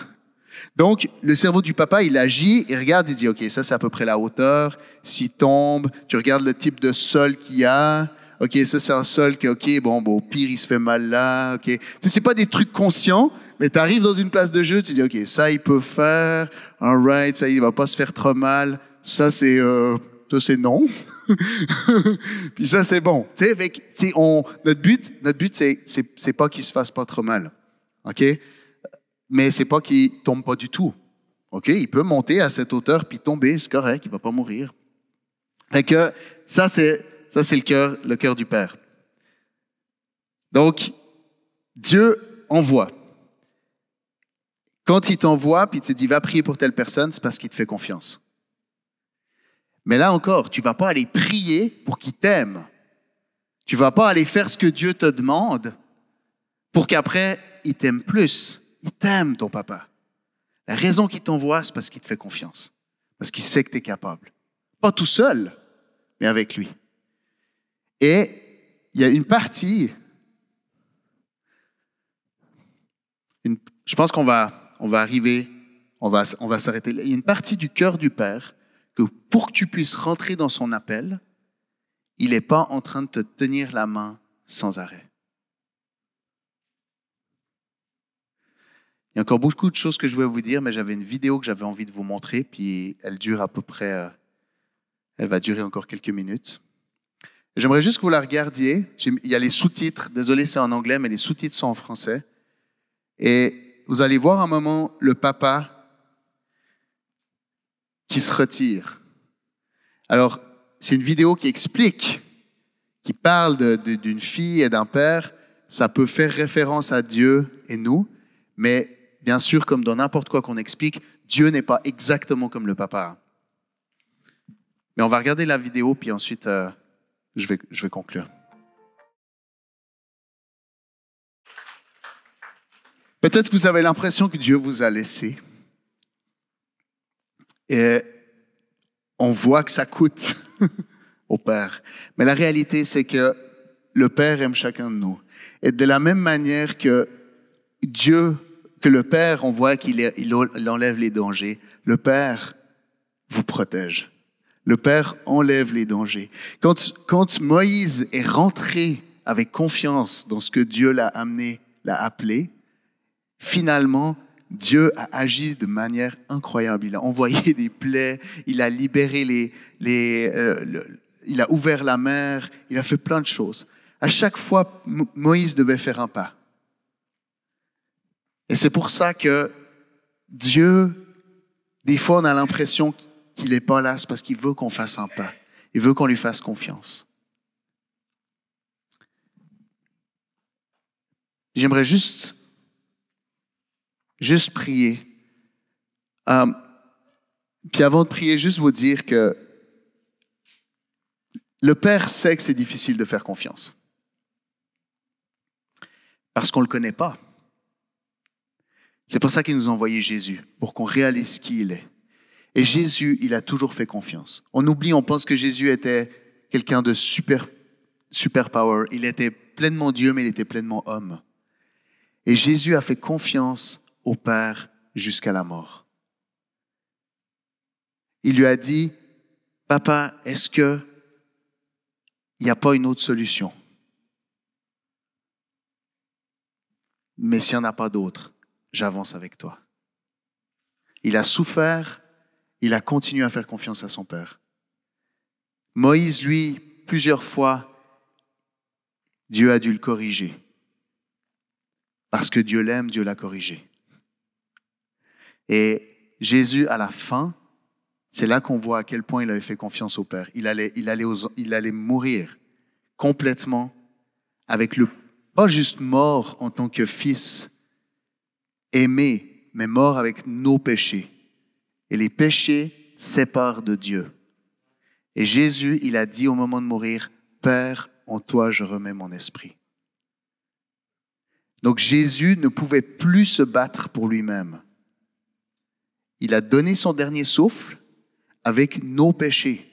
Donc, le cerveau du papa, il agit, il regarde, il dit, OK, ça, c'est à peu près la hauteur. S'il tombe, tu regardes le type de sol qu'il y a. OK, ça, c'est un sol que, OK, bon, au pire, il se fait mal là. OK. C'est pas des trucs conscients, mais tu arrives dans une place de jeu, tu dis, OK, ça, il peut faire. All right, ça, il va pas se faire trop mal. Ça, c'est non. Puis ça, c'est bon. Notre but, c'est pas qu'il se fasse pas trop mal. OK? Mais c'est pas qu'il tombe pas du tout. OK? Il peut monter à cette hauteur puis tomber, c'est correct, il va pas mourir. Fait que ça, c'est le cœur du Père. Donc, Dieu envoie. Quand il t'envoie puis il te dit, va prier pour telle personne, c'est parce qu'il te fait confiance. Mais là encore, tu ne vas pas aller prier pour qu'il t'aime. Tu ne vas pas aller faire ce que Dieu te demande pour qu'après, il t'aime plus. Il t'aime, ton papa. La raison qu'il t'envoie, c'est parce qu'il te fait confiance. Parce qu'il sait que tu es capable. Pas tout seul, mais avec lui. Et il y a une partie, je pense qu'on va arriver, on va s'arrêter. Il y a une partie du cœur du Père que pour que tu puisses rentrer dans son appel, il n'est pas en train de te tenir la main sans arrêt. Il y a encore beaucoup de choses que je voulais vous dire, mais j'avais une vidéo que j'avais envie de vous montrer, puis elle dure à peu près, elle va durer encore quelques minutes. J'aimerais juste que vous la regardiez. Il y a les sous-titres, désolé c'est en anglais, mais les sous-titres sont en français. Et vous allez voir un moment le papa qui se retire. Alors, c'est une vidéo qui explique, qui parle d'une fille et d'un père. Ça peut faire référence à Dieu et nous, mais bien sûr, comme dans n'importe quoi qu'on explique, Dieu n'est pas exactement comme le papa. Mais on va regarder la vidéo, puis ensuite, je vais conclure. Peut-être que vous avez l'impression que Dieu vous a laissé. Et on voit que ça coûte au Père. Mais la réalité, c'est que le Père aime chacun de nous. Et de la même manière que Dieu, que le Père, on voit qu'il enlève les dangers, le Père vous protège. Le Père enlève les dangers. Quand Moïse est rentré avec confiance dans ce que Dieu l'a amené, l'a appelé, finalement, Dieu a agi de manière incroyable. Il a envoyé des plaies, il a libéré il a ouvert la mer, il a fait plein de choses. À chaque fois, Moïse devait faire un pas. Et c'est pour ça que Dieu, des fois, on a l'impression qu'il n'est pas là, c'est parce qu'il veut qu'on fasse un pas. Il veut qu'on lui fasse confiance. J'aimerais juste prier Euh, Puis avant de prier, juste vous dire que le Père sait que c'est difficile de faire confiance. Parce qu'on ne le connaît pas. C'est pour ça qu'il nous a envoyé Jésus, pour qu'on réalise qui il est. Et Jésus, il a toujours fait confiance. On oublie, on pense que Jésus était quelqu'un de super power. Il était pleinement Dieu, mais il était pleinement homme. Et Jésus a fait confiance au Père jusqu'à la mort. Il lui a dit, « Papa, est-ce qu'il n'y a pas une autre solution? Mais s'il n'y en a pas d'autre, j'avance avec toi. » Il a souffert, il a continué à faire confiance à son Père. Moïse, lui, plusieurs fois, Dieu a dû le corriger. Parce que Dieu l'aime, Dieu l'a corrigé. Et Jésus, à la fin, c'est là qu'on voit à quel point il avait fait confiance au Père. Il allait mourir complètement avec pas juste mort en tant que fils aimé, mais mort avec nos péchés. Et les péchés séparent de Dieu. Et Jésus, il a dit au moment de mourir, « Père, en toi je remets mon esprit. » Donc Jésus ne pouvait plus se battre pour lui-même. Il a donné son dernier souffle avec nos péchés,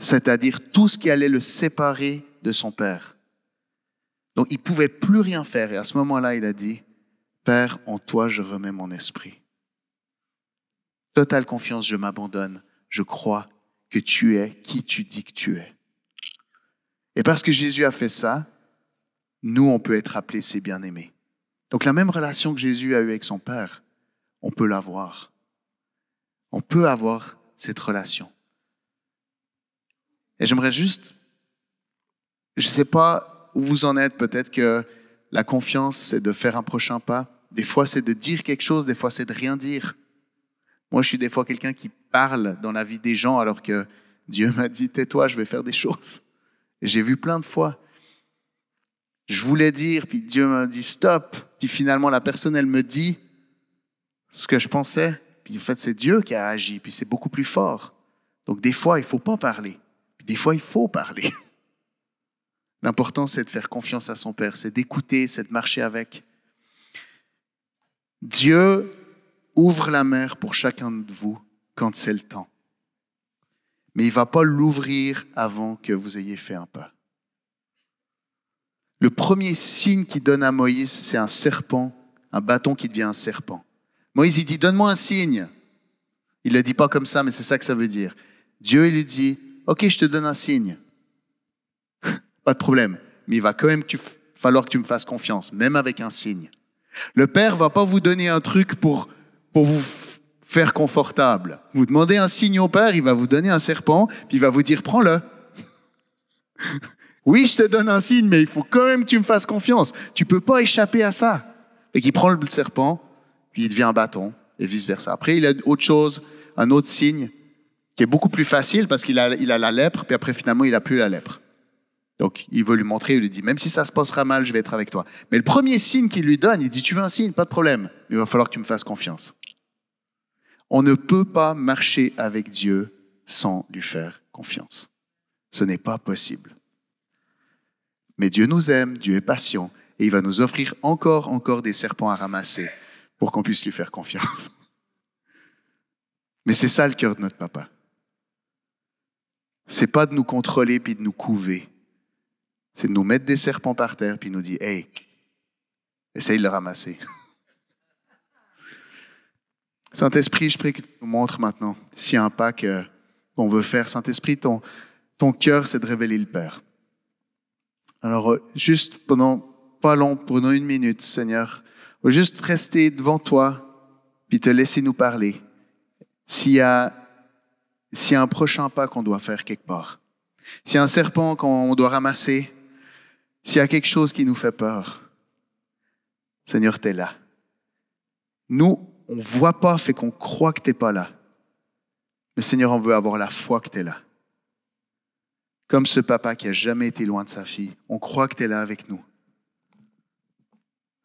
c'est-à-dire tout ce qui allait le séparer de son Père. Donc il ne pouvait plus rien faire. Et à ce moment-là, il a dit, « Père, en toi je remets mon esprit. Totale confiance, je m'abandonne. Je crois que tu es qui tu dis que tu es. » Et parce que Jésus a fait ça, nous, on peut être appelés ses bien-aimés. Donc la même relation que Jésus a eue avec son Père, on peut l'avoir. On peut avoir cette relation. Et j'aimerais juste, je ne sais pas où vous en êtes, peut-être que la confiance, c'est de faire un prochain pas. Des fois, c'est de dire quelque chose, des fois, c'est de rien dire. Moi, je suis des fois quelqu'un qui parle dans la vie des gens alors que Dieu m'a dit, tais-toi, je vais faire des choses. Et j'ai vu plein de fois. Je voulais dire, puis Dieu m'a dit stop. Puis finalement, la personne, elle me dit ce que je pensais. Puis en fait, c'est Dieu qui a agi. Puis c'est beaucoup plus fort. Donc des fois, il ne faut pas parler. Puis des fois, il faut parler. L'important, c'est de faire confiance à son Père. C'est d'écouter, c'est de marcher avec. Dieu ouvre la mer pour chacun de vous quand c'est le temps. Mais il ne va pas l'ouvrir avant que vous ayez fait un pas. Le premier signe qu'il donne à Moïse, c'est un serpent, un bâton qui devient un serpent. Moïse, il dit, donne-moi un signe. Il ne le dit pas comme ça, mais c'est ça que ça veut dire. Dieu, il lui dit, ok, je te donne un signe. Pas de problème. Mais il va quand même falloir que tu me fasses confiance, même avec un signe. Le Père ne va pas vous donner un truc pour vous faire confortable. Vous demandez un signe au Père, il va vous donner un serpent, puis il va vous dire, prends-le. Oui, je te donne un signe, mais il faut quand même que tu me fasses confiance. Tu ne peux pas échapper à ça. Et qu'il prend le serpent, puis il devient un bâton, et vice-versa. Après, il a autre chose, un autre signe, qui est beaucoup plus facile, parce qu'il a la lèpre, puis après, finalement, il n'a plus la lèpre. Donc, il veut lui montrer, il lui dit, même si ça se passera mal, je vais être avec toi. Mais le premier signe qu'il lui donne, il dit, tu veux un signe, pas de problème, mais il va falloir que tu me fasses confiance. On ne peut pas marcher avec Dieu sans lui faire confiance. Ce n'est pas possible. Mais Dieu nous aime, Dieu est patient, et il va nous offrir encore des serpents à ramasser pour qu'on puisse lui faire confiance. Mais c'est ça le cœur de notre papa. C'est pas de nous contrôler puis de nous couver. C'est de nous mettre des serpents par terre puis nous dire, hey, essaye de le ramasser. Saint-Esprit, je prie que tu nous montres maintenant s'il y a un pas qu'on veut faire. Saint-Esprit, ton cœur, c'est de révéler le Père. Alors, juste pendant 1 minute, Seigneur, on va juste rester devant toi puis te laisser nous parler. S'il y a un prochain pas qu'on doit faire quelque part, s'il y a un serpent qu'on doit ramasser, s'il y a quelque chose qui nous fait peur, Seigneur, tu es là. Nous, on ne voit pas, fait qu'on croit que tu n'es pas là. Mais Seigneur, on veut avoir la foi que tu es là. Comme ce papa qui n'a jamais été loin de sa fille, on croit que tu es là avec nous.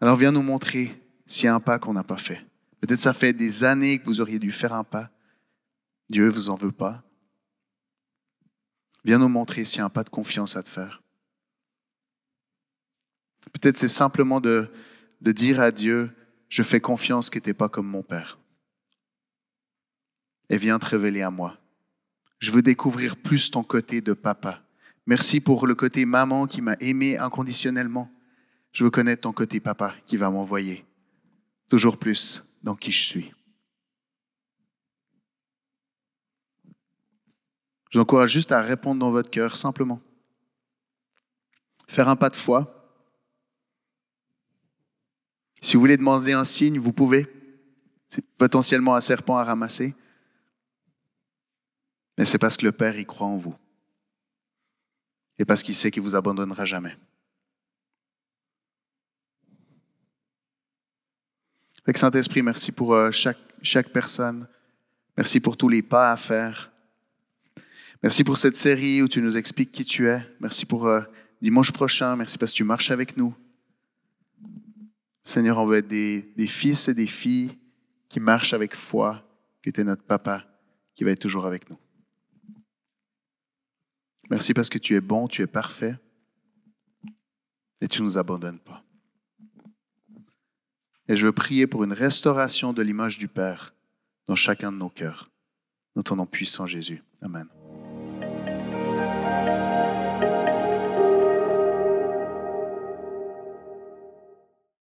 Alors viens nous montrer s'il y a un pas qu'on n'a pas fait. Peut-être ça fait des années que vous auriez dû faire un pas. Dieu ne vous en veut pas. Viens nous montrer s'il y a un pas de confiance à te faire. Peut-être c'est simplement de dire à Dieu, je fais confiance que tu n'es pas comme mon père. Et viens te révéler à moi. Je veux découvrir plus ton côté de papa. Merci pour le côté maman qui m'a aimé inconditionnellement. Je veux connaître ton côté papa qui va m'envoyer toujours plus dans qui je suis. Je vous encourage juste à répondre dans votre cœur simplement. Faire un pas de foi. Si vous voulez demander un signe, vous pouvez. C'est potentiellement un serpent à ramasser. Mais c'est parce que le Père y croit en vous. Et parce qu'il sait qu'il ne vous abandonnera jamais. Fait que Saint-Esprit, merci pour chaque personne. Merci pour tous les pas à faire. Merci pour cette série où tu nous expliques qui tu es. Merci pour dimanche prochain. Merci parce que tu marches avec nous. Seigneur, on veut être des fils et des filles qui marchent avec foi, qui était notre papa, qui va être toujours avec nous. Merci parce que tu es bon, tu es parfait et tu ne nous abandonnes pas. Et je veux prier pour une restauration de l'image du Père dans chacun de nos cœurs. Dans ton nom puissant, Jésus. Amen.